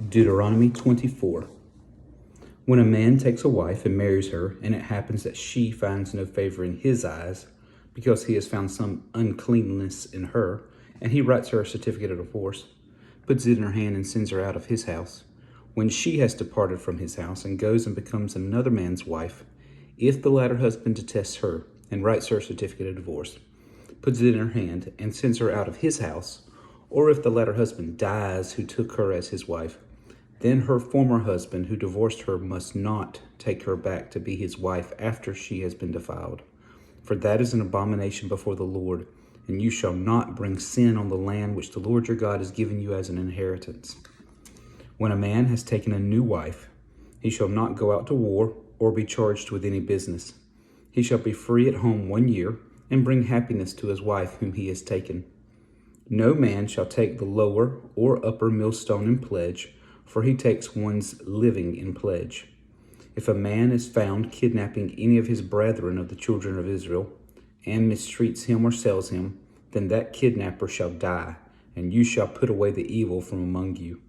Deuteronomy 24. When a man takes a wife and marries her, and it happens that she finds no favor in his eyes, because he has found some uncleanness in her, and he writes her a certificate of divorce, puts it in her hand and sends her out of his house, when she has departed from his house and goes and becomes another man's wife, if the latter husband detests her and writes her a certificate of divorce, puts it in her hand and sends her out of his house, or if the latter husband dies who took her as his wife, then her former husband who divorced her must not take her back to be his wife after she has been defiled. For that is an abomination before the Lord, and you shall not bring sin on the land which the Lord your God has given you as an inheritance. When a man has taken a new wife, he shall not go out to war or be charged with any business. He shall be free at home 1 year and bring happiness to his wife whom he has taken. No man shall take the lower or upper millstone in pledge, for he takes one's living in pledge. If a man is found kidnapping any of his brethren of the children of Israel, and mistreats him or sells him, then that kidnapper shall die, and you shall put away the evil from among you.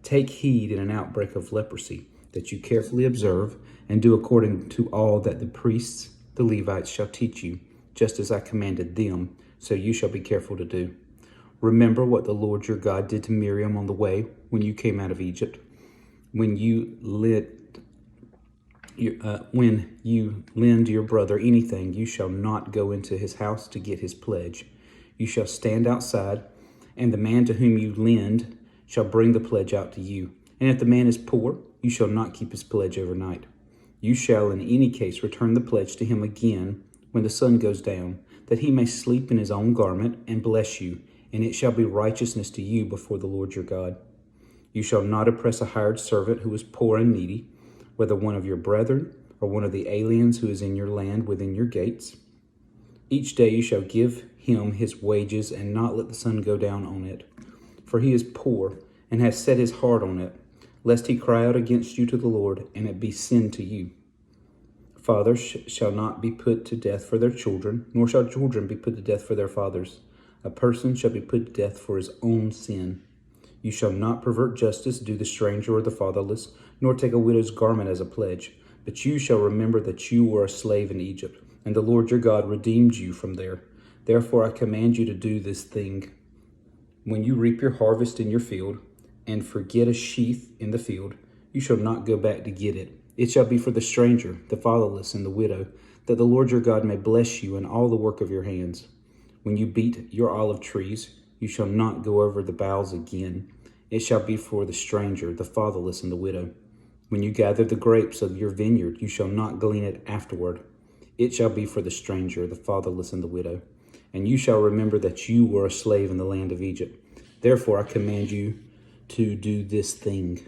Take heed in an outbreak of leprosy, that you carefully observe, and do according to all that the priests, the Levites, shall teach you, just as I commanded them, so you shall be careful to do. Remember what the Lord your God did to Miriam on the way when you came out of Egypt. When you lend your brother anything, you shall not go into his house to get his pledge. You shall stand outside, and the man to whom you lend shall bring the pledge out to you. And if the man is poor, you shall not keep his pledge overnight. You shall in any case return the pledge to him again when the sun goes down, that he may sleep in his own garment and bless you, and it shall be righteousness to you before the Lord your God. You shall not oppress a hired servant who is poor and needy, whether one of your brethren or one of the aliens who is in your land within your gates. Each day you shall give him his wages and not let the sun go down on it. For he is poor and has set his heart on it, lest he cry out against you to the Lord and it be sin to you. Fathers shall not be put to death for their children, nor shall children be put to death for their fathers. A person shall be put to death for his own sin. You shall not pervert justice, do the stranger or the fatherless, nor take a widow's garment as a pledge. But you shall remember that you were a slave in Egypt, and the Lord your God redeemed you from there. Therefore I command you to do this thing. When you reap your harvest in your field, and forget a sheaf in the field, you shall not go back to get it. It shall be for the stranger, the fatherless, and the widow, that the Lord your God may bless you in all the work of your hands. When you beat your olive trees, you shall not go over the boughs again. It shall be for the stranger, the fatherless, and the widow. When you gather the grapes of your vineyard, you shall not glean it afterward. It shall be for the stranger, the fatherless, and the widow. And you shall remember that you were a slave in the land of Egypt. Therefore I command you to do this thing.